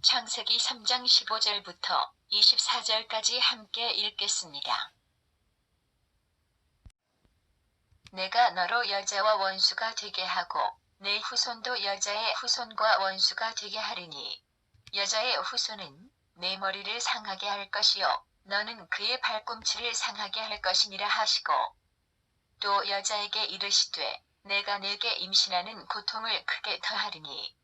창세기 3장 15절부터 24절까지 함께 읽겠습니다. 내가 너로 여자와 원수가 되게 하고 내 후손도 여자의 후손과 원수가 되게 하리니 여자의 후손은 내 머리를 상하게 할 것이요 너는 그의 발꿈치를 상하게 할 것이니라 하시고 또 여자에게 이르시되 내가 내게 임신하는 고통을 크게 더하리니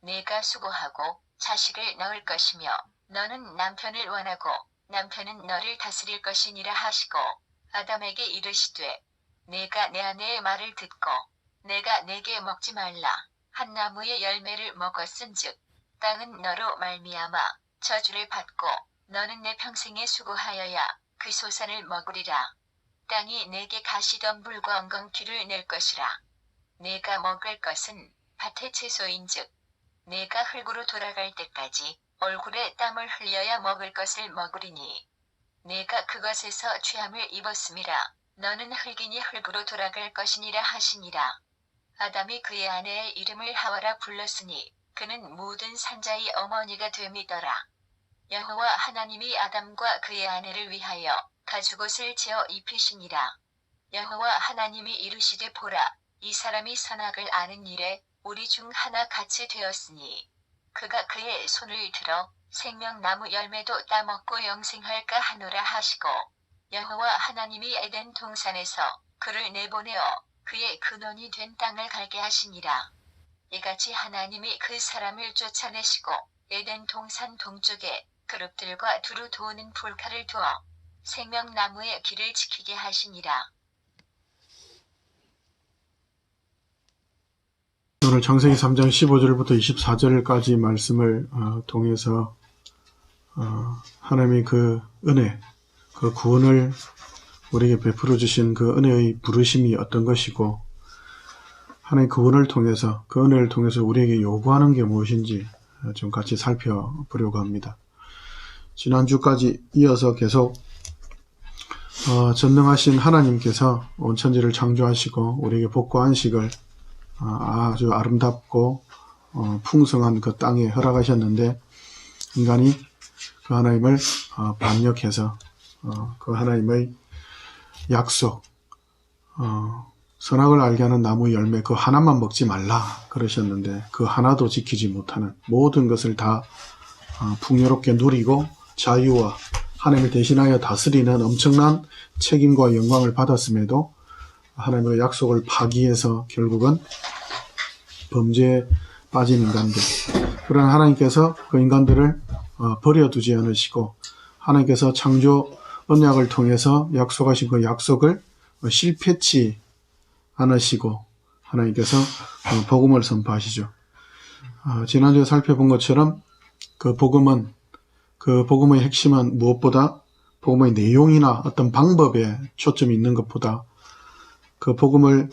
내가 수고하고 자식을 낳을 것이며 너는 남편을 원하고 남편은 너를 다스릴 것이니라 하시고 아담에게 이르시되 내가 내 아내의 말을 듣고 내가 내게 먹지 말라 한 나무의 열매를 먹었은즉 땅은 너로 말미암아 저주를 받고 너는 내 평생에 수고하여야 그 소산을 먹으리라. 땅이 내게 가시덤불과 엉겅퀴를 낼 것이라. 내가 먹을 것은 밭의 채소인즉 내가 흙으로 돌아갈 때까지 얼굴에 땀을 흘려야 먹을 것을 먹으리니 내가 그것에서 죄함을 입었음이라. 너는 흙이니 흙으로 돌아갈 것이니라 하시니라. 아담이 그의 아내의 이름을 하와라 불렀으니 그는 모든 산자의 어머니가 됨이더라. 여호와 하나님이 아담과 그의 아내를 위하여 가죽옷을 지어 입히시니라. 여호와 하나님이 이르시되 보라 이 사람이 선악을 아는 일에 우리 중 하나 같이 되었으니 그가 그의 손을 들어 생명나무 열매도 따먹고 영생할까 하노라 하시고 여호와 하나님이 에덴 동산에서 그를 내보내어 그의 근원이 된 땅을 갈게 하시니라. 이같이 하나님이 그 사람을 쫓아내시고 에덴 동산 동쪽에 그룹들과 두루 도는 불칼을 두어 생명나무의 길을 지키게 하시니라. 오늘 창세기 3장 15절부터 24절까지 말씀을 통해서 하나님의 그 은혜, 그 구원을 우리에게 베풀어 주신 그 은혜의 부르심이 어떤 것이고 하나님의 구원을 통해서 그 은혜를 통해서 우리에게 요구하는 게 무엇인지 좀 같이 살펴보려고 합니다. 지난주까지 이어서 계속 전능하신 하나님께서 온 천지를 창조하시고 우리에게 복과 안식을 아주 아름답고 풍성한 그 땅에 허락하셨는데 인간이 그 하나님을 반역해서 그 하나님의 약속 선악을 알게 하는 나무 열매 그 하나만 먹지 말라 그러셨는데 그 하나도 지키지 못하는 모든 것을 다 풍요롭게 누리고 자유와 하나님을 대신하여 다스리는 엄청난 책임과 영광을 받았음에도 하나님의 약속을 파기해서 결국은 범죄에 빠진 인간들, 그런 하나님께서 그 인간들을 버려두지 않으시고 하나님께서 창조 언약을 통해서 약속하신 그 약속을 실패치 않으시고 하나님께서 복음을 선포하시죠. 지난주에 살펴본 것처럼 그 복음의 핵심은 무엇보다 복음의 내용이나 어떤 방법에 초점이 있는 것보다 그 복음을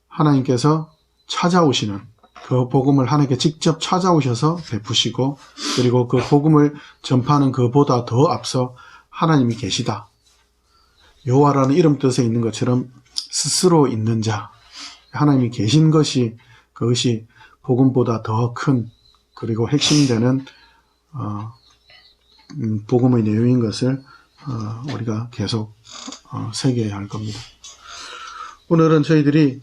하나님께서 찾아오시는 그 복음을 하나님께 직접 찾아오셔서 베푸시고 그리고 그 복음을 전파하는 그보다 더 앞서 하나님이 계시다. 여호와라는 이름 뜻에 있는 것처럼 스스로 있는 자, 하나님이 계신 것이 그것이 복음보다 더 큰 그리고 핵심되는 복음의 내용인 것을 우리가 계속 새겨야 할 겁니다. 오늘은 저희들이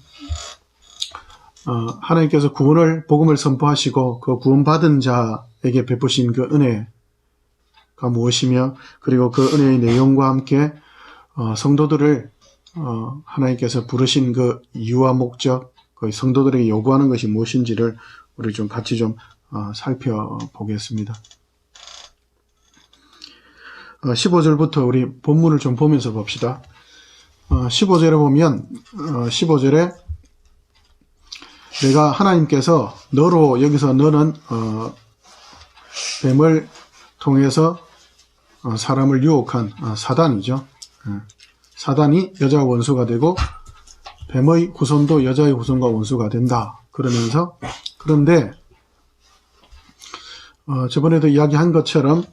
하나님께서 구원을 복음을 선포하시고 그 구원받은 자에게 베푸신 그 은혜가 무엇이며 그리고 그 은혜의 내용과 함께 성도들을 하나님께서 부르신 그 이유와 목적, 그 성도들에게 요구하는 것이 무엇인지를 우리 좀 같이 좀 살펴보겠습니다. 15절부터 우리 본문을 좀 보면서 봅시다. 15절에 보면 15절에 내가 하나님께서 너로 여기서 너는 뱀을 통해서 사람을 유혹한 사단이죠. 사단이 여자와 원수가 되고 뱀의 후손도 여자의 후손과 원수가 된다. 그러면서 그런데 저번에도 이야기한 것처럼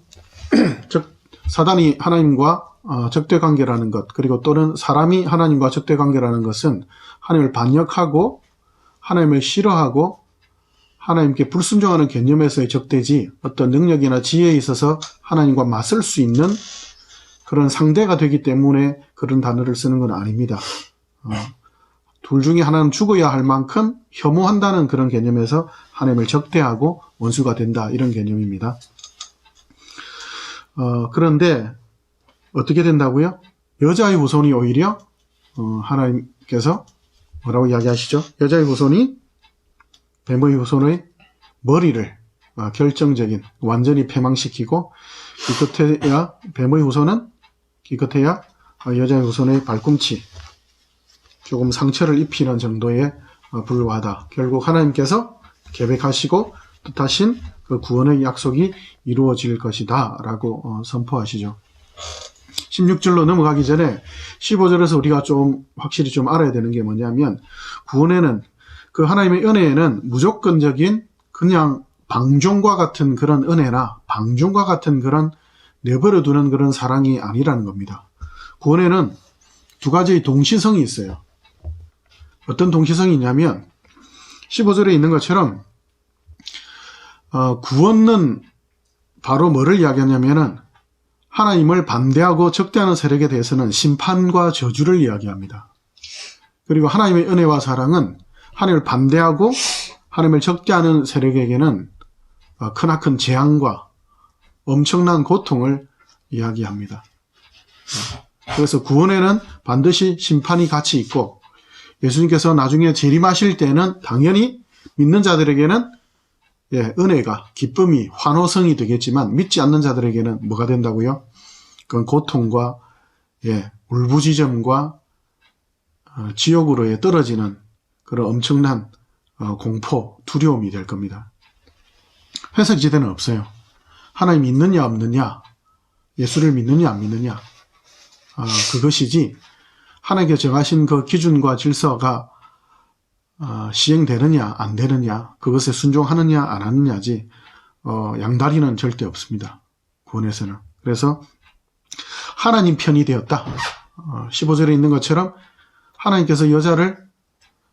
사단이 하나님과 적대관계라는 것 그리고 또는 사람이 하나님과 적대관계라는 것은 하나님을 반역하고 하나님을 싫어하고 하나님께 불순종하는 개념에서의 적대지 어떤 능력이나 지혜에 있어서 하나님과 맞설 수 있는 그런 상대가 되기 때문에 그런 단어를 쓰는 건 아닙니다. 둘 중에 하나는 죽어야 할 만큼 혐오한다는 그런 개념에서 하나님을 적대하고 원수가 된다, 이런 개념입니다. 그런데 어떻게 된다고요? 여자의 후손이 오히려 하나님께서 뭐라고 이야기하시죠? 여자의 후손이 뱀의 후손의 머리를 결정적인 완전히 패망시키고 기껏해야 뱀의 후손은 기껏해야 여자의 후손의 발꿈치 조금 상처를 입히는 정도에 불과하다. 결국 하나님께서 계획하시고 뜻하신 그 구원의 약속이 이루어질 것이다 라고 선포하시죠. 16절로 넘어가기 전에 15절에서 우리가 좀 확실히 좀 알아야 되는 게 뭐냐면, 구원에는 그 하나님의 은혜에는 무조건적인 그냥 방종과 같은 그런 은혜나 방종과 같은 그런 내버려 두는 그런 사랑이 아니라는 겁니다. 구원에는 두 가지의 동시성이 있어요. 어떤 동시성이 있냐면 15절에 있는 것처럼 구원은 바로 뭐를 이야기하냐면은 하나님을 반대하고 적대하는 세력에 대해서는 심판과 저주를 이야기합니다. 그리고 하나님의 은혜와 사랑은 하나님을 반대하고 하나님을 적대하는 세력에게는 크나큰 재앙과 엄청난 고통을 이야기합니다. 그래서 구원에는 반드시 심판이 같이 있고, 예수님께서 나중에 재림하실 때는 당연히 믿는 자들에게는 은혜가, 기쁨이, 환호성이 되겠지만 믿지 않는 자들에게는 뭐가 된다고요? 그건 고통과 울부짖음과 지옥으로의 떨어지는 그런 엄청난 공포, 두려움이 될 겁니다. 회색지대는 없어요. 하나님 믿느냐 없느냐, 예수를 믿느냐 안 믿느냐, 그것이지 하나님께서 정하신 그 기준과 질서가 시행되느냐 안 되느냐, 그것에 순종하느냐 안 하느냐지 양다리는 절대 없습니다. 구원에서는. 그래서 하나님 편이 되었다. 15절에 있는 것처럼 하나님께서 여자를,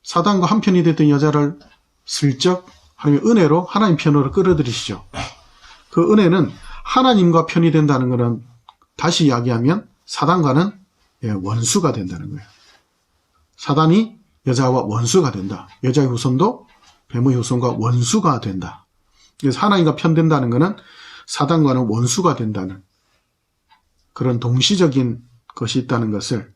사단과 한편이 됐던 여자를 슬쩍 하나님의 은혜로 하나님 편으로 끌어들이시죠. 그 은혜는 하나님과 편이 된다는 것은 다시 이야기하면 사단과는 원수가 된다는 거예요. 사단이 여자와 원수가 된다. 여자의 후손도 뱀의 후손과 원수가 된다. 그래서 하나님과 편된다는 것은 사단과는 원수가 된다는 그런 동시적인 것이 있다는 것을,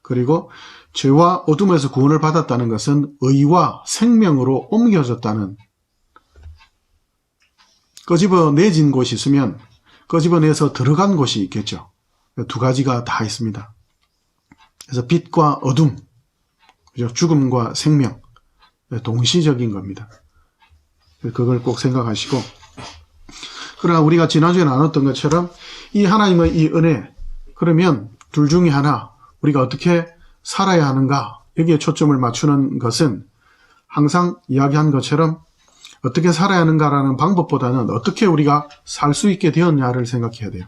그리고 죄와 어둠에서 구원을 받았다는 것은 의와 생명으로 옮겨졌다는, 끄집어내진 곳이 있으면 끄집어내서 들어간 곳이 있겠죠. 두 가지가 다 있습니다. 그래서 빛과 어둠, 죽음과 생명, 동시적인 겁니다. 그걸 꼭 생각하시고, 그러나 우리가 지난주에 나눴던 것처럼 이 하나님의 이 은혜, 그러면 둘 중에 하나, 우리가 어떻게 살아야 하는가, 여기에 초점을 맞추는 것은 항상 이야기한 것처럼 어떻게 살아야 하는가라는 방법보다는 어떻게 우리가 살 수 있게 되었냐를 생각해야 돼요.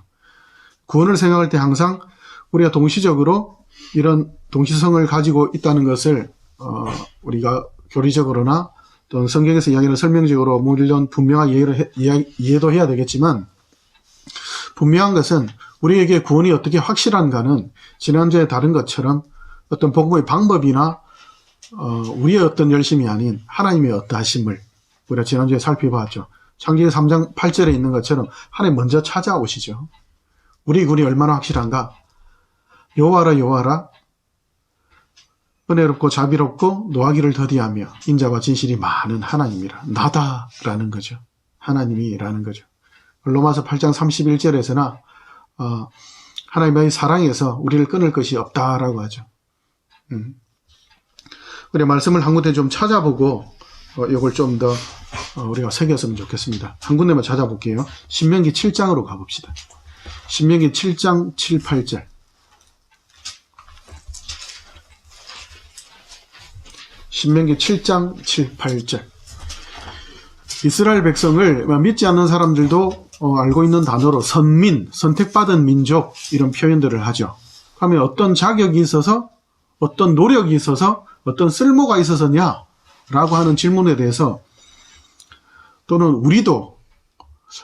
구원을 생각할 때 항상 우리가 동시적으로 이런 동시성을 가지고 있다는 것을 우리가 교리적으로나 또는 성경에서 이야기하는 설명적으로 물론 분명하게 이해도 해야 되겠지만, 분명한 것은 우리에게 구원이 어떻게 확실한가는 지난주에 다른 것처럼 어떤 복음의 방법이나 우리의 어떤 열심이 아닌 하나님의 어떠하심을 우리가 지난주에 살펴봤죠. 창세기 3장 8절에 있는 것처럼 하나님 먼저 찾아오시죠. 우리 구원이 얼마나 확실한가? 여호와라 여호와라, 은혜롭고 자비롭고 노하기를 더디하며 인자와 진실이 많은 하나님이라, 나다라는 거죠. 하나님이라는 거죠. 로마서 8장 31절에서나 하나님의 사랑에서 우리를 끊을 것이 없다라고 하죠. 우리 말씀을 한 군데 좀 찾아보고 이걸 좀 더 우리가 새겼으면 좋겠습니다. 한 군데만 찾아볼게요. 신명기 7장으로 가봅시다. 신명기 7장 7, 8절. 신명기 7장 7, 8절. 이스라엘 백성을 믿지 않는 사람들도 알고 있는 단어로 선민, 선택받은 민족, 이런 표현들을 하죠. 그러면 어떤 자격이 있어서, 어떤 노력이 있어서, 어떤 쓸모가 있어서냐 라고 하는 질문에 대해서 또는 우리도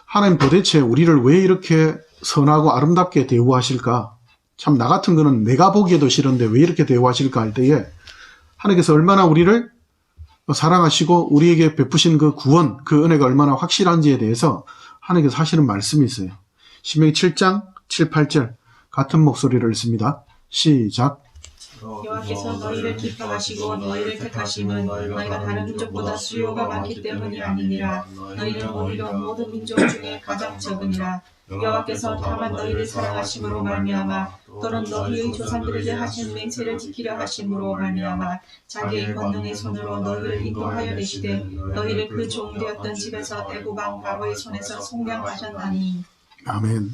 하나님 도대체 우리를 왜 이렇게 선하고 아름답게 대우하실까? 참 나 같은 거는 내가 보기에도 싫은데 왜 이렇게 대우하실까 할 때에 하나님께서 얼마나 우리를 사랑하시고 우리에게 베푸신 그 구원, 그 은혜가 얼마나 확실한지에 대해서 하나님께서 하시는 말씀이 있어요. 신명기 7장 7, 8절 같은 목소리를 씁니다. 시작. 여호와께서 너희를 기뻐하시고 너희를 택하심은 너희가 다른 민족보다 수요가 많기 때문이 아니니라. 너희는 오히려 모든 민족 중에 가장 적으니라. 여호와께서 다만 너희를 사랑하심으로 말미암아 또는 너희의 조상들에게 하신 맹세를 지키려 하심으로 말미암아 자기의 권능의 손으로 너희를 인도하여 내시되 너희를 그 종되었던 집에서 애굽 왕 바로의 손에서 속량하셨나니. 아멘.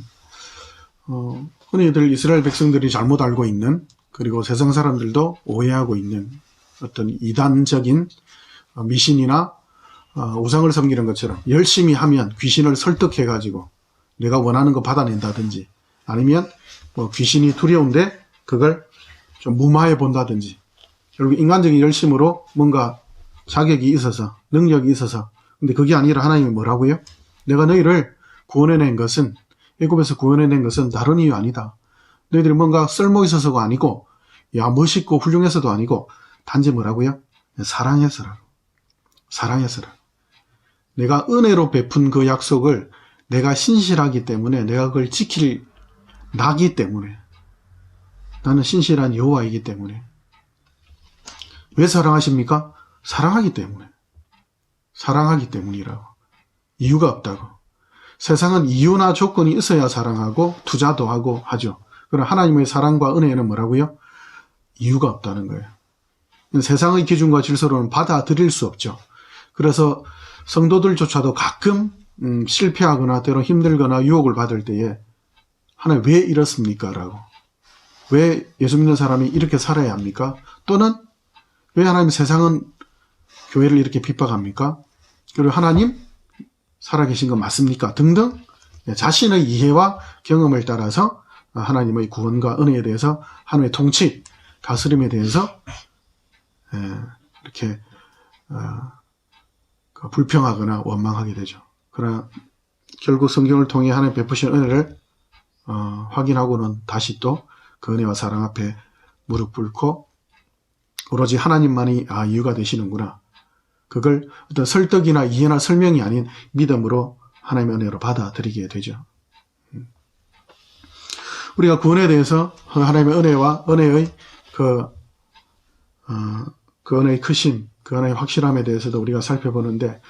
흔히들 이스라엘 백성들이 잘못 알고 있는, 그리고 세상 사람들도 오해하고 있는 어떤 이단적인 미신이나 우상을 섬기는 것처럼 열심히 하면 귀신을 설득해가지고 내가 원하는 거 받아낸다든지, 아니면 귀신이 두려운데 그걸 좀 무마해 본다든지, 결국 인간적인 열심으로 뭔가 자격이 있어서 능력이 있어서, 근데 그게 아니라 하나님이 뭐라고요? 내가 너희를 구원해낸 것은, 애굽에서 구원해낸 것은 다른 이유 아니다. 너희들이 뭔가 쓸모 있어서가 아니고, 야 멋있고 훌륭해서도 아니고, 단지 뭐라고요? 사랑해서라고. 사랑해서라고. 내가 은혜로 베푼 그 약속을 내가 신실하기 때문에, 내가 그걸 지킬 나기 때문에, 나는 신실한 여호와이기 때문에. 왜 사랑하십니까? 사랑하기 때문에. 사랑하기 때문이라고. 이유가 없다고. 세상은 이유나 조건이 있어야 사랑하고 투자도 하고 하죠. 그러나 하나님의 사랑과 은혜는 뭐라고요? 이유가 없다는 거예요. 세상의 기준과 질서로는 받아들일 수 없죠. 그래서 성도들조차도 가끔 실패하거나 때로 힘들거나 유혹을 받을 때에 하나님 왜 이렇습니까? 라고. 왜 예수 믿는 사람이 이렇게 살아야 합니까? 또는 왜 하나님 세상은 교회를 이렇게 핍박합니까? 그리고 하나님 살아계신 건 맞습니까? 등등 자신의 이해와 경험을 따라서 하나님의 구원과 은혜에 대해서, 하나님의 통치, 다스림에 대해서 이렇게 불평하거나 원망하게 되죠. 그러나 결국 성경을 통해 하나님 베푸신 은혜를 확인하고는 다시 또 그 은혜와 사랑 앞에 무릎 꿇고 오로지 하나님만이 이유가 되시는구나. 그걸 어떤 설득이나 이해나 설명이 아닌 믿음으로 하나님의 은혜로 받아들이게 되죠. 우리가 구원에 대해서 하나님의 은혜와 은혜의 그 은혜의 크심, 그 은혜의 확실함에 대해서도 우리가 살펴보는데,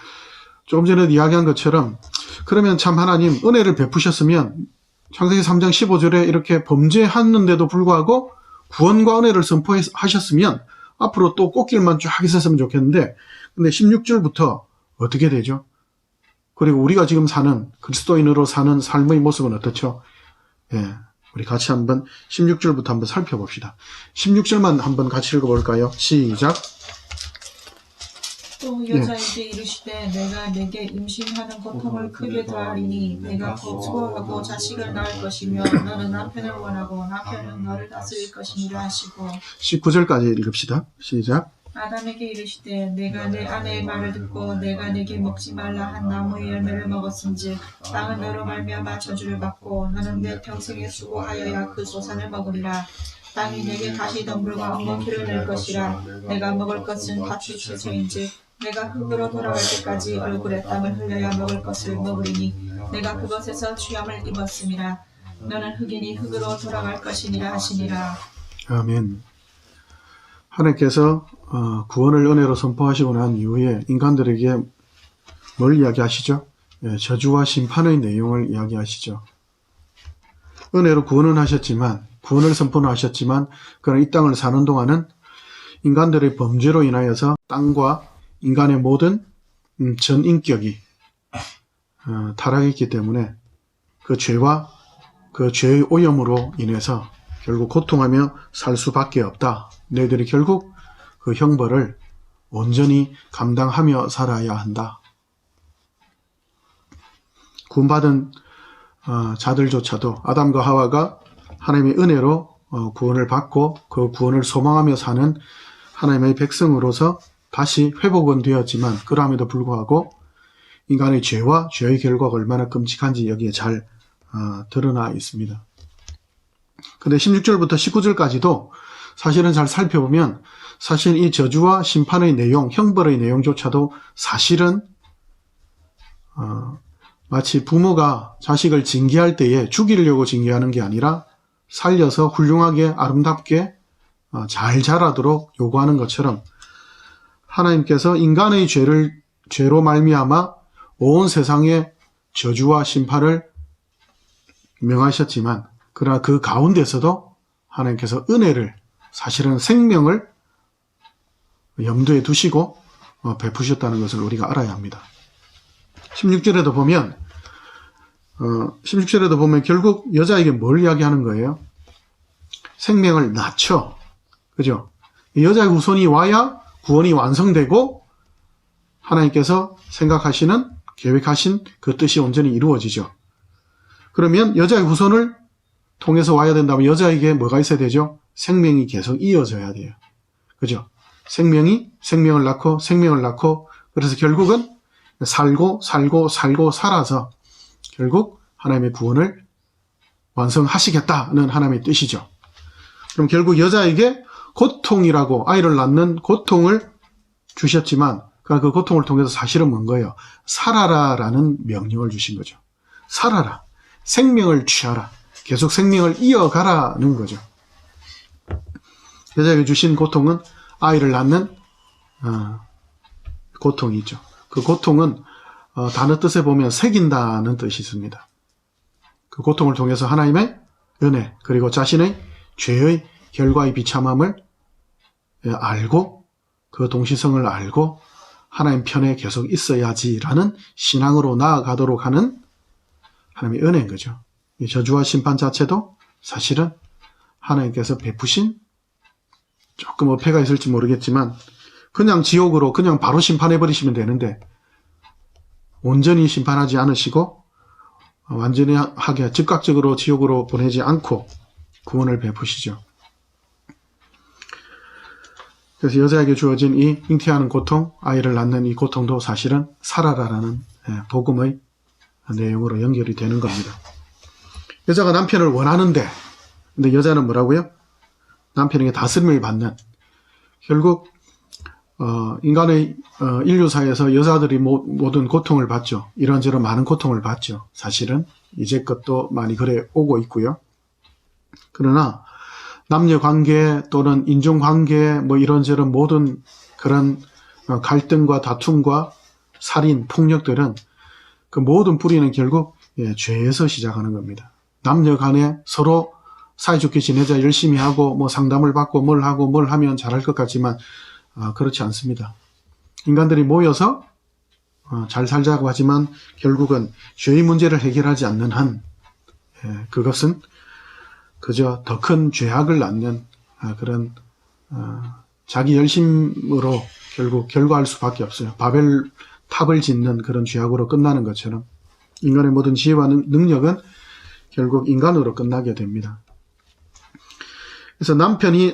조금 전에 이야기한 것처럼 그러면 참 하나님 은혜를 베푸셨으면 창세기 3장 15절에 이렇게 범죄했는데도 불구하고 구원과 은혜를 선포하셨으면 앞으로 또 꽃길만 쫙 있었으면 좋겠는데, 근데 16절부터 어떻게 되죠? 그리고 우리가 지금 사는, 그리스도인으로 사는 삶의 모습은 어떻죠? 예, 우리 같이 한번 16절부터 한번 살펴봅시다. 16절만 한번 같이 읽어볼까요? 시작. 또 여자에게 이르시되 내가 내게 임신하는 고통을 크게 더하리니 내가 곧 수고하고 자식을 낳을 것이며 너는 남편을 원하고 남편은 너를 다스릴 것이니라 하시고. 19절까지 읽읍시다. 시작. 아담에게 이르시되 내가 내 아내의 말을 듣고 내가 내게 먹지 말라 한 나무의 열매를 먹었은즉 땅은 너로 말미암아 저주를 받고 너는 내 평생에 수고하여야 그 소산을 먹으리라. 땅이 내게 가시덤불과 엉겅퀴를 낼 것이라. 내가 먹을 것은 밭의 채소인즉 내가 흙으로 돌아갈 때까지 얼굴에 땀을 흘려야 먹을 것을 먹으리니 내가 그것에서 취함을 입었음이라. 너는 흙이니 흙으로 돌아갈 것이니라 하시니라. 아멘. 하나님께서 구원을 은혜로 선포하시고 난 이후에 인간들에게 뭘 이야기하시죠? 저주와 심판의 내용을 이야기하시죠. 은혜로 구원은 하셨지만, 구원을 선포는 하셨지만, 그러나 이 땅을 사는 동안은 인간들의 범죄로 인하여서 땅과 인간의 모든 전 인격이 타락했기 때문에 그 죄와 그 죄의 오염으로 인해서 결국 고통하며 살 수밖에 없다. 너희들이 결국 그 형벌을 온전히 감당하며 살아야 한다. 구원받은 자들조차도 아담과 하와가 하나님의 은혜로 구원을 받고 그 구원을 소망하며 사는 하나님의 백성으로서 다시 회복은 되었지만, 그럼에도 불구하고 인간의 죄와 죄의 결과가 얼마나 끔찍한지 여기에 잘 드러나 있습니다. 근데 16절부터 19절까지도 사실은 잘 살펴보면 사실 이 저주와 심판의 내용, 형벌의 내용조차도 사실은 마치 부모가 자식을 징계할 때에 죽이려고 징계하는 게 아니라 살려서 훌륭하게 아름답게 잘 자라도록 요구하는 것처럼 하나님께서 인간의 죄로 말미암아 온 세상에 저주와 심판을 명하셨지만 그러나 그 가운데서도 하나님께서 은혜를 사실은 생명을 염두에 두시고 베푸셨다는 것을 우리가 알아야 합니다. 16절에도 보면 16절에도 보면 결국 여자에게 뭘 이야기하는 거예요? 생명을 낮춰. 그죠? 여자의 후손이 와야 구원이 완성되고 하나님께서 생각하시는 계획하신 그 뜻이 온전히 이루어지죠. 그러면 여자의 후손을 통해서 와야 된다면 여자에게 뭐가 있어야 되죠? 생명이 계속 이어져야 돼요. 그죠? 생명을 낳고 그래서 결국은 살고 살아서 결국 하나님의 구원을 완성하시겠다는 하나님의 뜻이죠. 그럼 결국 여자에게 고통이라고 아이를 낳는 고통을 주셨지만 그 고통을 통해서 사실은 뭔 거예요? 살아라라는 명령을 주신 거죠. 살아라. 생명을 취하라. 계속 생명을 이어가라는 거죠. 여자에게 주신 고통은 아이를 낳는 고통이 있죠. 그 고통은 단어 뜻에 보면 새긴다는 뜻이 있습니다. 그 고통을 통해서 하나님의 은혜 그리고 자신의 죄의 결과의 비참함을 알고 그 동시성을 알고 하나님 편에 계속 있어야지라는 신앙으로 나아가도록 하는 하나님의 은혜인 거죠. 이 저주와 심판 자체도 사실은 하나님께서 베푸신 조금 어폐가 있을지 모르겠지만 그냥 지옥으로 그냥 바로 심판해버리시면 되는데 온전히 심판하지 않으시고 완전히 하게 즉각적으로 지옥으로 보내지 않고 구원을 베푸시죠. 그래서 여자에게 주어진 이 잉태하는 고통, 아이를 낳는 이 고통도 사실은 살아라라는 복음의 내용으로 연결이 되는 겁니다. 여자가 남편을 원하는데 근데 여자는 뭐라고요? 남편에게 다스림을 받는 결국 인간의 인류사에서 여자들이 모든 고통을 받죠. 이런저런 많은 고통을 받죠. 사실은 이제껏도 많이 그래 오고 있고요. 그러나 남녀관계 또는 인종관계 뭐 이런저런 모든 그런 갈등과 다툼과 살인, 폭력들은 그 모든 뿌리는 결국 죄에서 시작하는 겁니다. 남녀 간에 서로 사이좋게 지내자 열심히 하고 뭐 상담을 받고 뭘 하면 잘할 것 같지만 그렇지 않습니다. 인간들이 모여서 잘 살자고 하지만 결국은 죄의 문제를 해결하지 않는 한 그것은 그저 더 큰 죄악을 낳는 그런 자기 열심으로 결국 결과할 수밖에 없어요. 바벨 탑을 짓는 그런 죄악으로 끝나는 것처럼 인간의 모든 지혜와 능력은 결국 인간으로 끝나게 됩니다. 그래서 남편이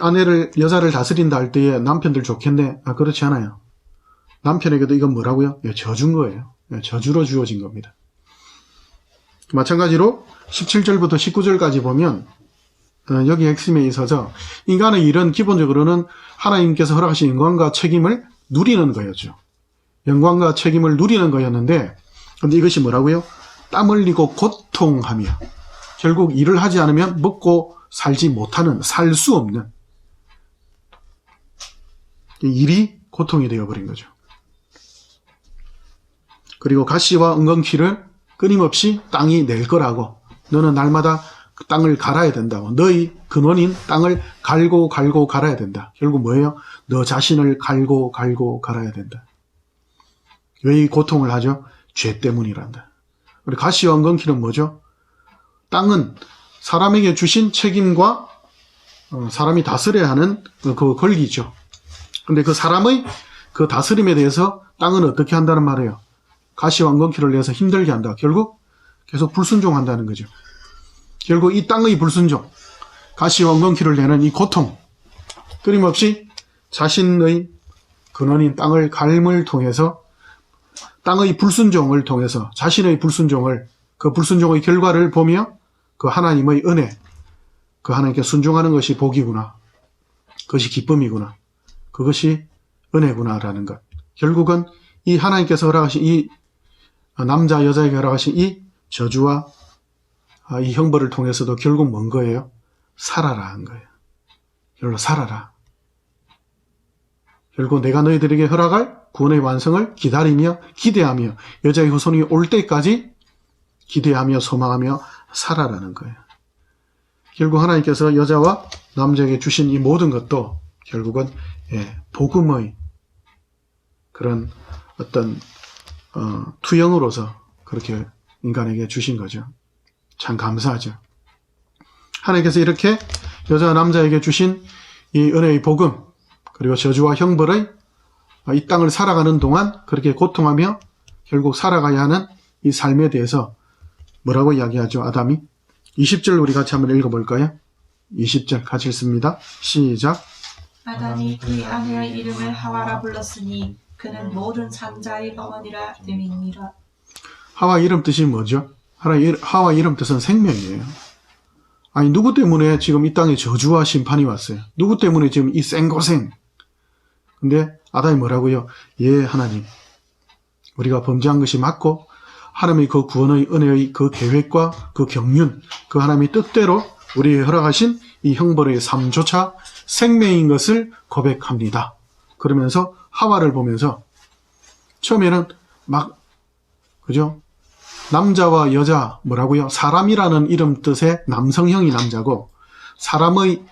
여자를 다스린다 할 때에 남편들 좋겠네. 그렇지 않아요. 남편에게도 이건 뭐라고요? 저주인 거예요. 저주로 주어진 겁니다. 마찬가지로 17절부터 19절까지 보면 여기 핵심에 있어서 인간의 일은 기본적으로는 하나님께서 허락하신 영광과 책임을 누리는 거였죠. 영광과 책임을 누리는 거였는데 근데 이것이 뭐라고요? 땀 흘리고 고통하며 결국 일을 하지 않으면 먹고 살지 못하는, 살 수 없는 일이 고통이 되어버린 거죠. 그리고 가시와 은건키를 끊임없이 땅이 낼 거라고 너는 날마다 그 땅을 갈아야 된다고 너희 근원인 땅을 갈고 갈아야 된다. 결국 뭐예요? 너 자신을 갈고 갈아야 된다. 왜 이 고통을 하죠? 죄 때문이란다. 우리 가시와 은건키는 뭐죠? 땅은 사람에게 주신 책임과 사람이 다스려야 하는 그 권리죠. 근데 그 사람의 그 다스림에 대해서 땅은 어떻게 한다는 말이에요? 가시와 은건키를 내서 힘들게 한다. 결국 계속 불순종한다는 거죠. 결국 이 땅의 불순종, 가시와 은건키를 내는 이 고통, 끊임없이 자신의 근원인 땅을 갈음을 통해서 땅의 불순종을 통해서 자신의 불순종을, 그 불순종의 결과를 보며 그 하나님의 은혜, 그 하나님께 순종하는 것이 복이구나, 그것이 기쁨이구나, 그것이 은혜구나라는 것. 결국은 이 하나님께서 허락하신 이 남자 여자에게 허락하신 이 저주와 이 형벌을 통해서도 결국 뭔 거예요? 살아라 한 거예요. 결국 살아라. 결국 내가 너희들에게 허락할 구원의 완성을 기다리며 기대하며 여자의 후손이 올 때까지 기대하며 소망하며 살아라는 거예요. 결국 하나님께서 여자와 남자에게 주신 이 모든 것도 결국은 복음의 그런 어떤 투영으로서 그렇게 인간에게 주신 거죠. 참 감사하죠. 하나님께서 이렇게 여자와 남자에게 주신 이 은혜의 복음, 그리고 저주와 형벌의 이 땅을 살아가는 동안 그렇게 고통하며 결국 살아가야 하는 이 삶에 대해서 뭐라고 이야기하죠? 아담이 20절 우리 같이 한번 읽어볼까요? 20절 같이 읽습니다. 시작. 아담이 그의 아내의 이름을 하와라 불렀으니 그는 모든 산자의 어머니라 됨이니라. 하와 이름 뜻이 뭐죠? 하와 이름 뜻은 생명이에요. 아니 누구 때문에 지금 이 땅에 저주와 심판이 왔어요? 누구 때문에 지금 이 생고생? 근데 아담이 뭐라고요? 예 하나님, 우리가 범죄한 것이 맞고 하나님의 그 구원의 은혜의 그 계획과 그 경륜, 그 하나님의 뜻대로 우리에게 허락하신 이 형벌의 삶조차 생명인 것을 고백합니다. 그러면서 하와를 보면서 처음에는 막 그죠? 남자와 여자 뭐라고요? 사람이라는 이름 뜻의 남성형이 남자고 사람의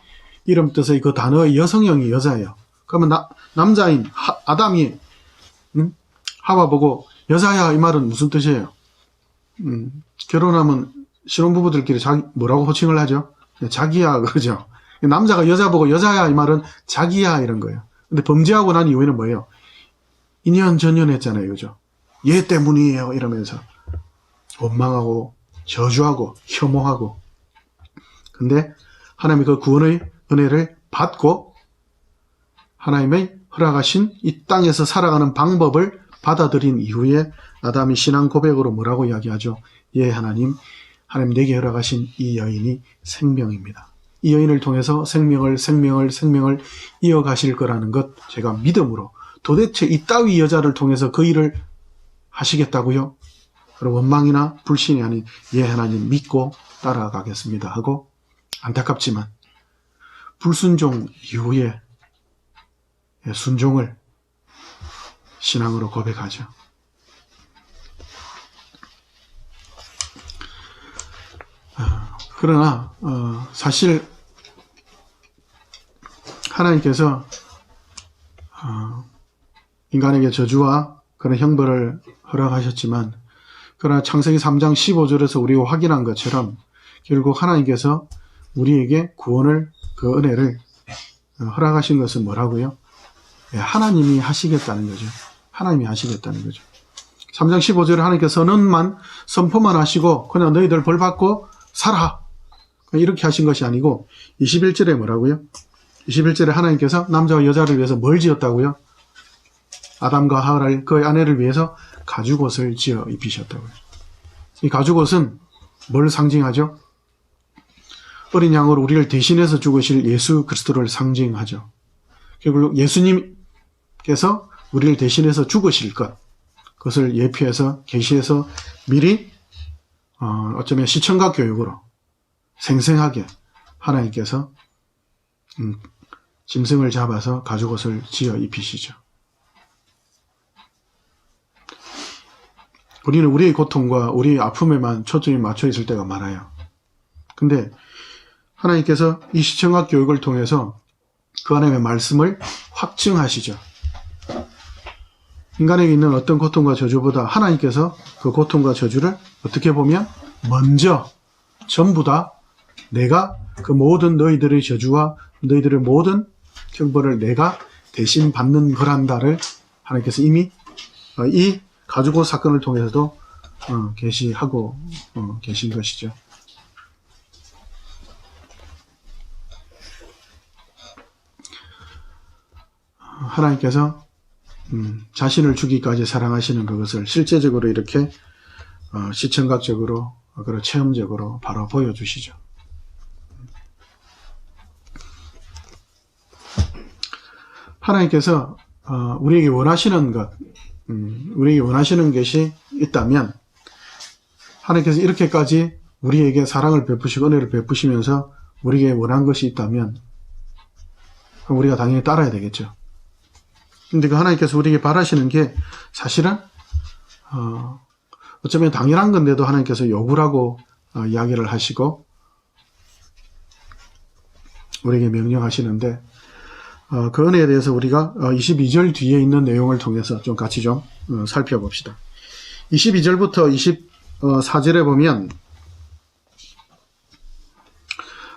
이름 뜻의 그 단어의 여성형이 여자예요. 그러면 남자인 아담이 하와 보고 여자야 이 말은 무슨 뜻이에요? 결혼하면 신혼부부들끼리 뭐라고 호칭을 하죠? 자기야 그러죠. 남자가 여자 보고 여자야 이 말은 자기야 이런 거예요. 근데 범죄하고 난 이후에는 뭐예요? 인연 전연했잖아요. 그죠? 얘 때문이에요 이러면서 원망하고 저주하고 혐오하고. 근데 하나님의 그 구원의 은혜를 받고 하나님의 허락하신 이 땅에서 살아가는 방법을 받아들인 이후에 아담이 신앙 고백으로 뭐라고 이야기하죠? 예 하나님, 하나님 내게 허락하신 이 여인이 생명입니다. 이 여인을 통해서 생명을 이어가실 거라는 것 제가 믿음으로, 도대체 이따위 여자를 통해서 그 일을 하시겠다고요? 그럼 원망이나 불신이 아닌 예 하나님 믿고 따라가겠습니다 하고 안타깝지만 불순종 이후에 순종을 신앙으로 고백하죠. 그러나 사실 하나님께서 인간에게 저주와 그런 형벌을 허락하셨지만, 그러나 창세기 3장 15절에서 우리가 확인한 것처럼 결국 하나님께서 우리에게 구원을, 그 은혜를 허락하신 것은 뭐라고요? 하나님이 하시겠다는 거죠. 하나님이 하시겠다는 거죠. 3장 15절에 하나님께서 선언만, 선포만 하시고 그냥 너희들 벌 받고 살아, 이렇게 하신 것이 아니고 21절에 뭐라고요? 21절에 하나님께서 남자와 여자를 위해서 뭘 지었다고요? 아담과 하와를, 그의 아내를 위해서 가죽옷을 지어 입히셨다고요. 이 가죽옷은 뭘 상징하죠? 어린 양으로 우리를 대신해서 죽으실 예수 그리스도를 상징하죠. 결국 예수님께서 우리를 대신해서 죽으실 것, 그것을 예표해서 계시해서 미리 어쩌면 시청각 교육으로 생생하게 하나님께서 짐승을 잡아서 가죽옷을 지어 입히시죠. 우리는 우리의 고통과 우리의 아픔에만 초점이 맞춰 있을 때가 많아요. 근데 하나님께서 이 시청각 교육을 통해서 그 하나님의 말씀을 확증하시죠. 인간에게 있는 어떤 고통과 저주보다 하나님께서 그 고통과 저주를 어떻게 보면 먼저 전부 다 내가 그 모든 너희들의 저주와 너희들의 모든 형벌을 내가 대신 받는 거란다를 하나님께서 이미 이 가죽옷 사건을 통해서도 계시하고 계신 것이죠. 하나님께서 자신을 주기까지 사랑하시는 그것을 실제적으로 이렇게 시청각적으로 그리고 체험적으로 바로 보여주시죠. 하나님께서 우리에게 원하시는 것, 우리에게 원하시는 것이 있다면 하나님께서 이렇게까지 우리에게 사랑을 베푸시고 은혜를 베푸시면서 우리에게 원한 것이 있다면 우리가 당연히 따라야 되겠죠. 근데 그 하나님께서 우리에게 바라시는 게 사실은 어쩌면 당연한 건데도 하나님께서 요구라고 이야기를 하시고 우리에게 명령하시는데 그 은혜에 대해서 우리가 22절 뒤에 있는 내용을 통해서 좀 같이 좀 살펴봅시다. 22절부터 24절에 보면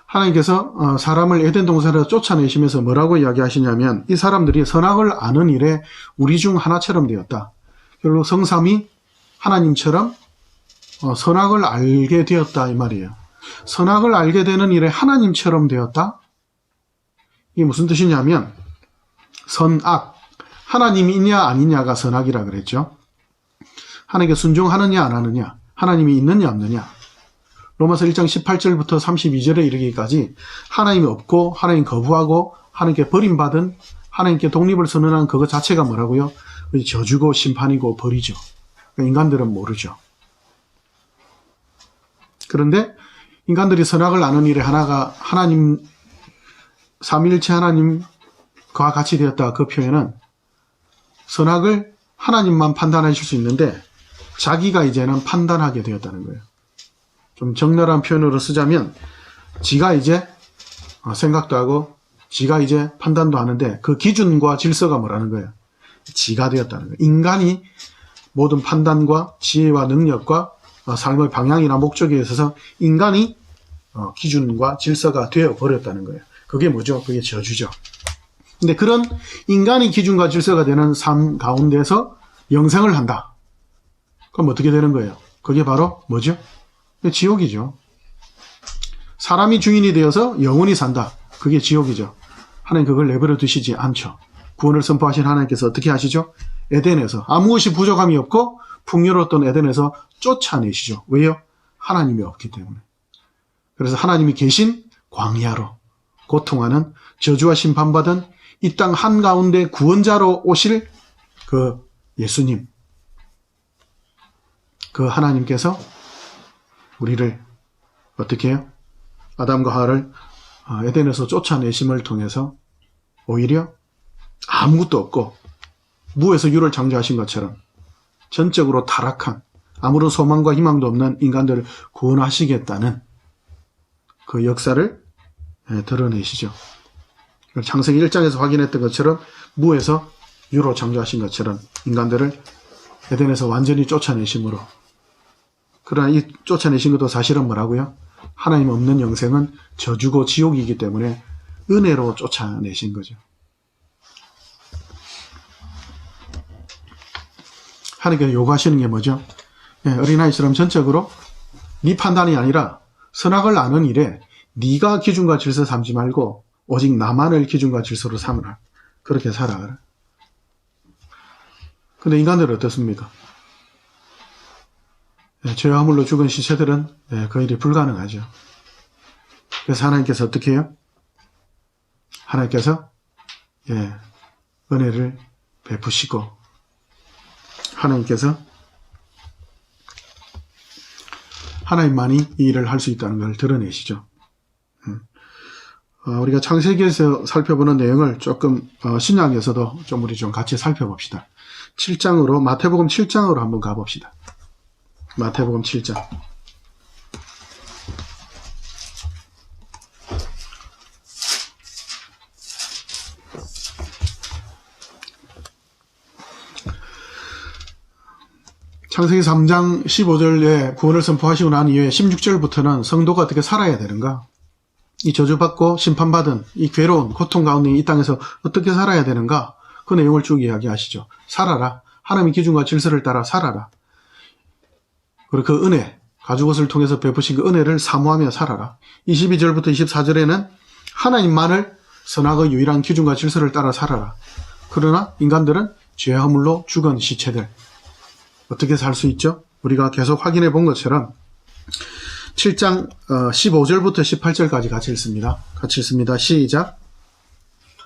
하나님께서 사람을 에덴 동산에서 쫓아내시면서 뭐라고 이야기하시냐면 이 사람들이 선악을 아는 일에 우리 중 하나처럼 되었다. 결국 성삼이 하나님처럼 선악을 알게 되었다 이 말이에요. 선악을 알게 되는 일에 하나님처럼 되었다? 이게 무슨 뜻이냐면 선악, 하나님이 있냐 아니냐가 선악이라 그랬죠. 하나님께 순종하느냐 안 하느냐, 하나님이 있느냐 없느냐. 로마서 1장 18절부터 32절에 이르기까지 하나님이 없고 하나님 거부하고 하나님께 버림받은 하나님께 독립을 선언한 그것 자체가 뭐라고요? 저주고 심판이고 벌이죠. 인간들은 모르죠. 그런데 인간들이 선악을 아는 일에 하나가 하나님 삼위일체 하나님과 같이 되었다. 그 표현은 선악을 하나님만 판단하실 수 있는데 자기가 이제는 판단하게 되었다는 거예요. 좀 적나라한 표현으로 쓰자면 지가 이제 생각도 하고 지가 이제 판단도 하는데 그 기준과 질서가 뭐라는 거예요? 지가 되었다는 거예요. 인간이 모든 판단과 지혜와 능력과 삶의 방향이나 목적에 있어서 인간이 기준과 질서가 되어버렸다는 거예요. 그게 뭐죠? 그게 저주죠. 근데 그런 인간이 기준과 질서가 되는 삶 가운데서 영생을 한다. 그럼 어떻게 되는 거예요? 그게 바로 뭐죠? 지옥이죠. 사람이 주인이 되어서 영원히 산다. 그게 지옥이죠. 하나님 그걸 내버려 두시지 않죠. 구원을 선포하신 하나님께서 어떻게 하시죠? 에덴에서 아무것이 부족함이 없고 풍요로웠던 에덴에서 쫓아내시죠. 왜요? 하나님이 없기 때문에. 그래서 하나님이 계신 광야로 고통하는 저주와 심판받은 이 땅 한가운데 구원자로 오실 그 예수님, 그 하나님께서 우리를 어떻게 해요? 아담과 하와를 에덴에서 쫓아내심을 통해서 오히려 아무것도 없고 무에서 유를 창조하신 것처럼 전적으로 타락한 아무런 소망과 희망도 없는 인간들을 구원하시겠다는 그 역사를 드러내시죠. 창세기 1장에서 확인했던 것처럼 무에서 유로 창조하신 것처럼 인간들을 에덴에서 완전히 쫓아내심으로, 그러나 이 쫓아내신 것도 사실은 뭐라고요? 하나님 없는 영생은 저주고 지옥이기 때문에 은혜로 쫓아내신 거죠. 하나님께서 요구하시는 게 뭐죠? 어린아이처럼 전적으로 네 판단이 아니라 선악을 아는 일에 네가 기준과 질서 삼지 말고 오직 나만을 기준과 질서로 삼으라. 그렇게 살아가라. 근데 인간들은 어떻습니까? 죄와 허물로 죽은 시체들은 그 일이 불가능하죠. 그래서 하나님께서 어떻게 해요? 하나님께서 은혜를 베푸시고 하나님께서 하나님만이 이 일을 할 수 있다는 걸 드러내시죠. 우리가 창세기에서 살펴보는 내용을 조금 신약에서도 좀 우리 좀 같이 살펴봅시다. 7장으로 마태복음 7장으로 한번 가봅시다. 마태복음 7장. 창세기 3장 15절에 구원을 선포하시고 난 이후에 16절부터는 성도가 어떻게 살아야 되는가? 이 저주받고 심판받은 이 괴로운 고통 가운데 이 땅에서 어떻게 살아야 되는가? 그 내용을 쭉 이야기하시죠. 살아라. 하나님의 기준과 질서를 따라 살아라. 그리고 그 은혜, 가죽옷을 통해서 베푸신 그 은혜를 사모하며 살아라. 22절부터 24절에는 하나님만을 선악의 유일한 기준과 질서를 따라 살아라. 그러나 인간들은 죄 허물로 죽은 시체들. 어떻게 살 수 있죠? 우리가 계속 확인해 본 것처럼 7장 15절부터 18절까지 같이 읽습니다. 같이 읽습니다. 시작.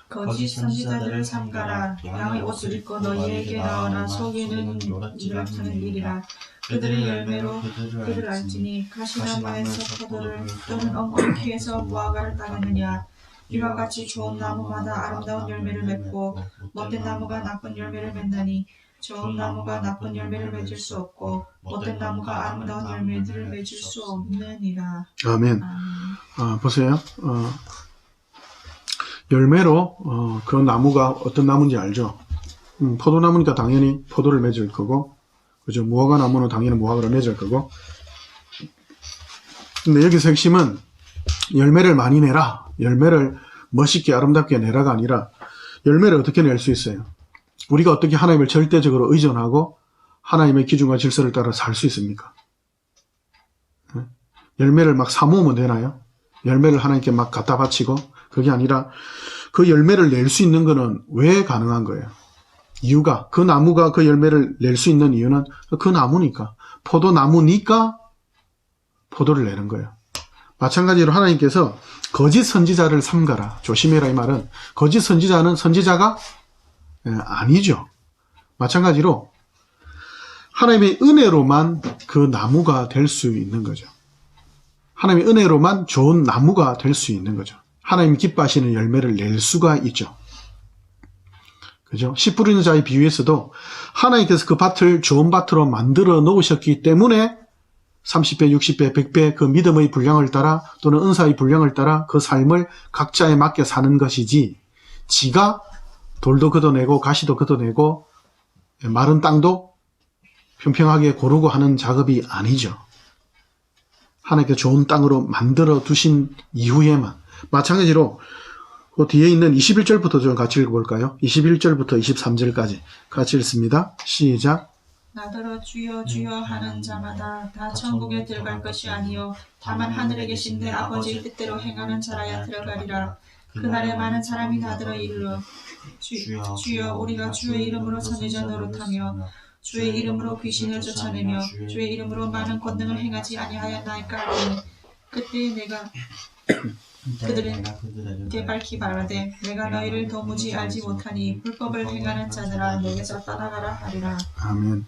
거짓 선지자들을 삼가라. 양의 옷을 입고 너희에게 나오나 속에는 요란하는 일이라. 그들의 열매로 그들을 알지니 가시나무에서 포도를 또는 엉겅퀴에서 무화과를 따겠느냐. 이와 같이 좋은 나무마다 아름다운 열매를 맺고 못된 나무가 나쁜 열매를 맺나니 좋은 나무가 나쁜 열매를 맺을 수 없고 못된 나무가 아름다운 열매들을 맺을 수 없느니라. 아멘. 보세요. 열매로 그 나무가 어떤 나무인지 알죠? 포도나무니까 당연히 포도를 맺을 거고, 그죠? 무화과 나무는 당연히 무화과를 맺을 거고. 근데 여기서 핵심은 열매를 많이 내라. 열매를 멋있게 아름답게 내라가 아니라 열매를 어떻게 낼 수 있어요? 우리가 어떻게 하나님을 절대적으로 의존하고 하나님의 기준과 질서를 따라 살 수 있습니까? 열매를 막 사모으면 되나요? 열매를 하나님께 막 갖다 바치고, 그게 아니라 그 열매를 낼 수 있는 거는 왜 가능한 거예요? 이유가, 그 나무가 그 열매를 낼 수 있는 이유는 그 나무니까, 포도나무니까 포도를 내는 거예요. 마찬가지로 하나님께서 거짓 선지자를 삼가라. 조심해라 이 말은, 거짓 선지자는 선지자가 아니죠. 마찬가지로 하나님의 은혜로만 그 나무가 될 수 있는 거죠. 하나님의 은혜로만 좋은 나무가 될 수 있는 거죠. 하나님이 기뻐하시는 열매를 낼 수가 있죠. 그죠? 씨 뿌리는 자의 비유에서도 하나님께서 그 밭을 좋은 밭으로 만들어 놓으셨기 때문에 30배, 60배, 100배 그 믿음의 분량을 따라 또는 은사의 분량을 따라 그 삶을 각자에 맞게 사는 것이지, 지가 돌도 걷어내고 가시도 걷어내고 마른 땅도 평평하게 고르고 하는 작업이 아니죠. 하나님께 좋은 땅으로 만들어 두신 이후에만. 마찬가지로 그 뒤에 있는 21절부터 좀 같이 읽어볼까요? 21절부터 23절까지 같이 읽습니다. 시작. 나더러 주여 주여 하는 자마다 다 천국에 들어갈 것이 아니요 다만 하늘에 계신 내 아버지의 뜻대로 행하는 자라야 들어가리라. 그날에 많은 사람이 나더러 이르러 주여 우리가 주의 이름으로 선지자 노릇하며 주의 이름으로 귀신을 쫓아내며 주의 이름으로 많은 권능을 행하지 아니하였나이까 하니, 그때 내가 그들에게 밝히 말하되 내가 너희를 도무지 알지 못하니 불법을 행하는 자들아 내게서 떠나가라 하리라. 아멘.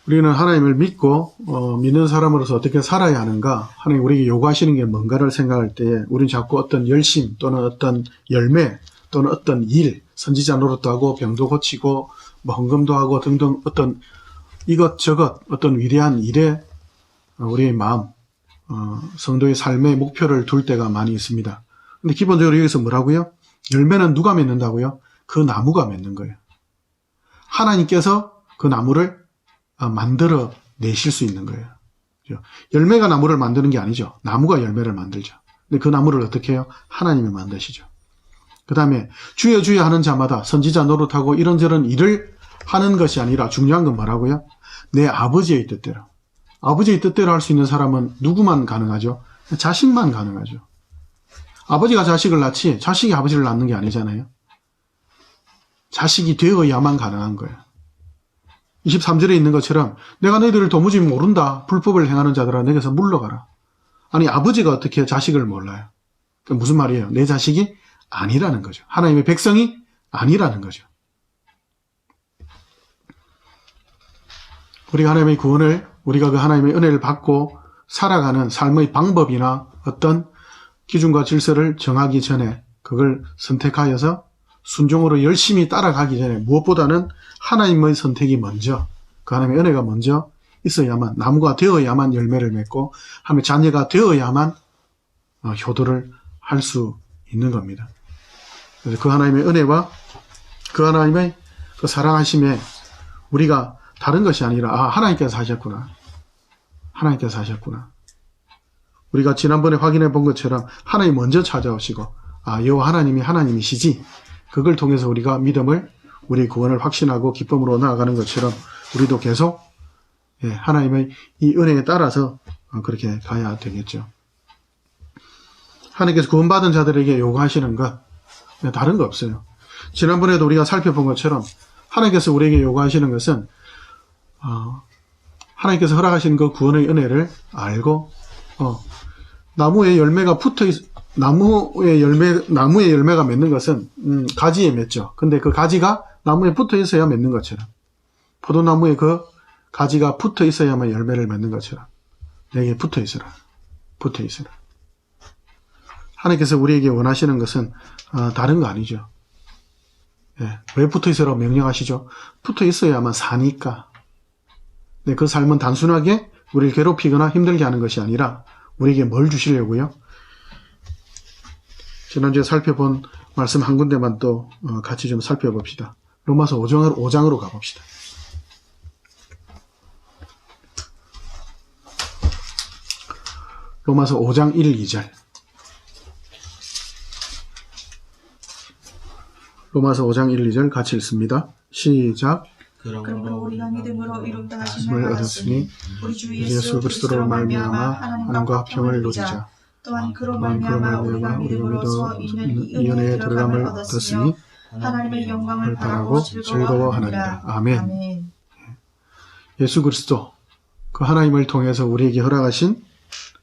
우리는 하나님을 믿고 믿는 사람으로서 어떻게 살아야 하는가, 하나님 우리에게 요구하시는 게 뭔가를 생각할 때에 우리는 자꾸 어떤 열심 또는 어떤 열매 또는 어떤 일, 선지자 노릇도 하고 병도 고치고 뭐 헌금도 하고 등등 어떤 이것저것 어떤 위대한 일에 우리의 마음, 성도의 삶의 목표를 둘 때가 많이 있습니다. 근데 기본적으로 여기서 뭐라고요? 열매는 누가 맺는다고요? 그 나무가 맺는 거예요. 하나님께서 그 나무를 만들어 내실 수 있는 거예요. 열매가 나무를 만드는 게 아니죠. 나무가 열매를 만들죠. 근데 그 나무를 어떻게 해요? 하나님이 만드시죠. 그 다음에 주여 주여 하는 자마다 선지자 노릇하고 이런저런 일을 하는 것이 아니라 중요한 건 뭐라고요? 내 아버지의 뜻대로. 아버지의 뜻대로 할 수 있는 사람은 누구만 가능하죠? 자식만 가능하죠. 아버지가 자식을 낳지 자식이 아버지를 낳는 게 아니잖아요. 자식이 되어야만 가능한 거예요. 23절에 있는 것처럼 내가 너희들을 도무지 모른다. 불법을 행하는 자들아 내게서 물러가라. 아니 아버지가 어떻게 자식을 몰라요? 그게 무슨 말이에요? 내 자식이 아니라는 거죠. 하나님의 백성이 아니라는 거죠. 우리가 하나님의 구원을, 우리가 그 하나님의 은혜를 받고 살아가는 삶의 방법이나 어떤 기준과 질서를 정하기 전에 그걸 선택하여서 순종으로 열심히 따라가기 전에 무엇보다는 하나님의 선택이 먼저, 그 하나님의 은혜가 먼저 있어야만, 나무가 되어야만 열매를 맺고 하나님의 자녀가 되어야만 효도를 할 수 있는 겁니다. 그래서 그 하나님의 은혜와 그 하나님의 그 사랑하심에 우리가 다른 것이 아니라 하나님께서 하셨구나. 하나님께서 하셨구나. 우리가 지난번에 확인해 본 것처럼 하나님 먼저 찾아오시고 여호와 하나님이 하나님이시지. 그걸 통해서 우리가 믿음을, 우리의 구원을 확신하고 기쁨으로 나아가는 것처럼 우리도 계속 하나님의 이 은혜에 따라서 그렇게 가야 되겠죠. 하나님께서 구원받은 자들에게 요구하시는 것 다른 거 없어요. 지난번에도 우리가 살펴본 것처럼 하나님께서 우리에게 요구하시는 것은 하나님께서 허락하시는 그 구원의 은혜를 알고 나무의 열매가 나무의 열매가 맺는 것은 가지에 맺죠. 근데 그 가지가 나무에 붙어 있어야 맺는 것처럼, 포도나무에 그 가지가 붙어 있어야만 열매를 맺는 것처럼 내게 붙어 있으라. 하나님께서 우리에게 원하시는 것은 다른 거 아니죠. 왜 붙어 있으라고 명령하시죠? 붙어 있어야만 사니까. 그 삶은 단순하게 우리를 괴롭히거나 힘들게 하는 것이 아니라 우리에게 뭘 주시려고요? 지난주에 살펴본 말씀 한 군데만 또 같이 좀 살펴봅시다. 로마서 5장으로 가봅시다. 로마서 5장 1, 2절. 로마서 5장 1, 2절 같이 읽습니다. 시작. 그러므로 우리가 믿음으로 이룬다 하심을 말씀을 받았으니 얻었으니 우리 주 예수 그리스도로 말미암아 하나님과 화평을 누리자. 또한 그로 말미암아 우리가 믿음으로써 있는 이 은혜에 들어감을 얻었으니 하나님의 영광을 바라고 즐거워하느니라. 아멘. 예수 그리스도, 그 하나님을 통해서 우리에게 허락하신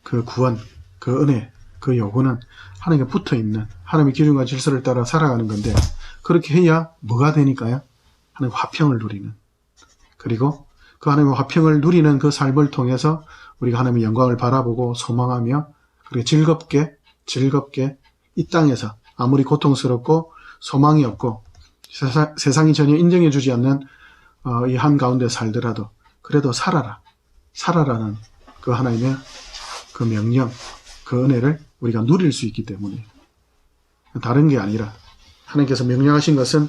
그 구원, 그 은혜, 그 요구는 하나님께 붙어있는 하나님의 기준과 질서를 따라 살아가는 건데, 그렇게 해야 뭐가 되니까요? 하나님의 화평을 누리는, 그리고 그 하나님의 화평을 누리는 그 삶을 통해서 우리가 하나님의 영광을 바라보고 소망하며, 그리고 즐겁게 이 땅에서 아무리 고통스럽고 소망이 없고 세상이 전혀 인정해주지 않는 이 한가운데 살더라도 그래도 살아라는 그 하나님의 그 명령, 그 은혜를 우리가 누릴 수 있기 때문에, 다른 게 아니라 하나님께서 명령하신 것은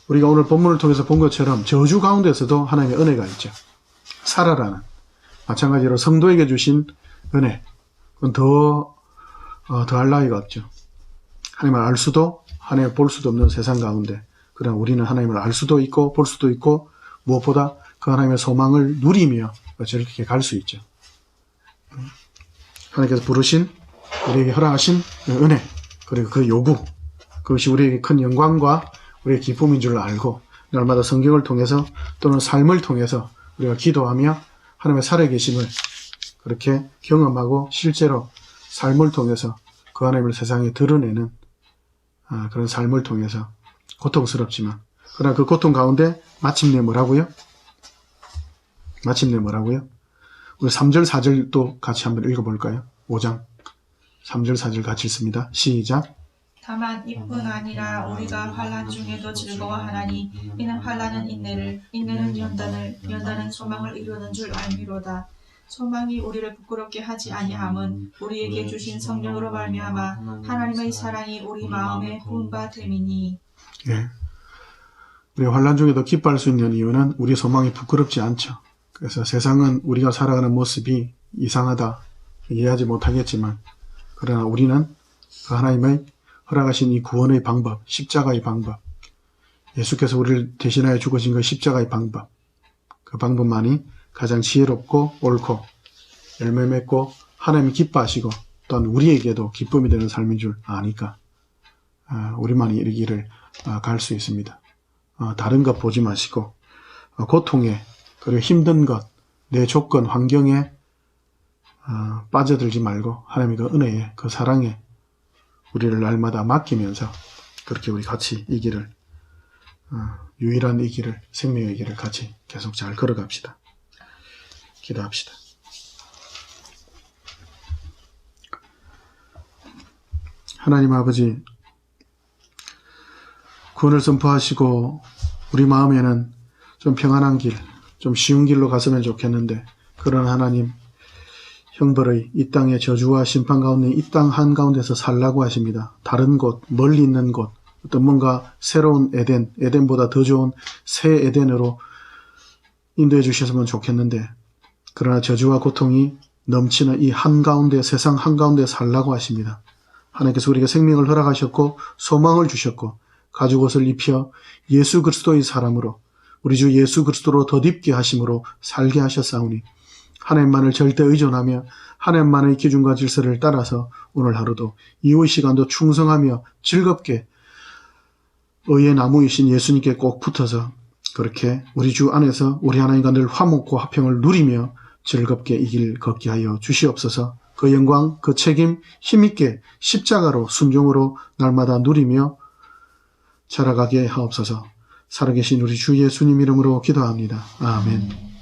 우리가 오늘 본문을 통해서 본 것처럼 저주 가운데서도 하나님의 은혜가 있죠. 살아라는, 마찬가지로 성도에게 주신 은혜, 그건 더할 나위가 없죠. 하나님을 알 수도 하나님을 볼 수도 없는 세상 가운데, 그러나 우리는 하나님을 알 수도 있고 볼 수도 있고 무엇보다 그 하나님의 소망을 누리며 저렇게 갈 수 있죠. 하나님께서 부르신, 우리에게 허락하신 그 은혜, 그리고 그 요구, 그것이 우리에게 큰 영광과 우리의 기쁨인 줄 알고 날마다 성경을 통해서 또는 삶을 통해서 우리가 기도하며 하나님의 살아계심을 그렇게 경험하고 실제로 삶을 통해서 그 하나님을 세상에 드러내는 그런 삶을 통해서 고통스럽지만, 그러나 그 고통 가운데 마침내 뭐라고요? 우리 3절 4절도 같이 한번 읽어볼까요? 5장 3절 4절 같이 읽습니다. 시작. 다만 이뿐 아니라 우리가 환난 중에도 즐거워하나니 이는 환난은 인내를, 인내는 연단을, 연단은 소망을 이루는 줄 알미로다. 소망이 우리를 부끄럽게 하지 아니함은 우리에게 주신 성령으로 말미암아 하나님의 사랑이 우리 마음에 부음바 됨이니. 예. 우리 환난 중에도 기뻐할 수 있는 이유는 우리 소망이 부끄럽지 않죠. 그래서 세상은 우리가 살아가는 모습이 이상하다, 이해하지 못하겠지만, 그러나 우리는 그 하나님의 허락하신 이 구원의 방법, 십자가의 방법, 예수께서 우리를 대신하여 죽으신 그 십자가의 방법, 그 방법만이 가장 지혜롭고 옳고 열매 맺고 하나님이 기뻐하시고 또한 우리에게도 기쁨이 되는 삶인 줄 아니까 우리만이 이 길을 갈 수 있습니다. 다른 것 보지 마시고 고통에, 그리고 힘든 것, 내 조건, 환경에 빠져들지 말고 하나님의 그 은혜에, 그 사랑에 우리를 날마다 맡기면서 그렇게 우리 같이 이 길을, 유일한 이 길을, 생명의 길을 같이 계속 잘 걸어갑시다. 기도합시다. 하나님 아버지, 구원을 선포하시고 우리 마음에는 좀 평안한 길, 좀 쉬운 길로 갔으면 좋겠는데, 그런 하나님, 형벌의 이 땅의 저주와 심판 가운데 이 땅 한가운데서 살라고 하십니다. 다른 곳, 멀리 있는 곳, 어떤 뭔가 새로운 에덴보다 더 좋은 새 에덴으로 인도해 주셨으면 좋겠는데, 그러나 저주와 고통이 넘치는 이 한가운데, 세상 한가운데 살라고 하십니다. 하나님께서 우리에게 생명을 허락하셨고 소망을 주셨고 가죽옷을 입혀 예수 그리스도의 사람으로, 우리 주 예수 그리스도로 덧입게 하심으로 살게 하셨사오니, 하나님만을 절대 의존하며 하나님만의 기준과 질서를 따라서 오늘 하루도 이후 시간도 충성하며 즐겁게 의의 나무이신 예수님께 꼭 붙어서 그렇게 우리 주 안에서 우리 하나님과 늘 화목고 화평을 누리며 즐겁게 이 길 걷게 하여 주시옵소서. 그 영광, 그 책임 힘있게 십자가로 순종으로 날마다 누리며 자라가게 하옵소서. 살아계신 우리 주 예수님 이름으로 기도합니다. 아멘.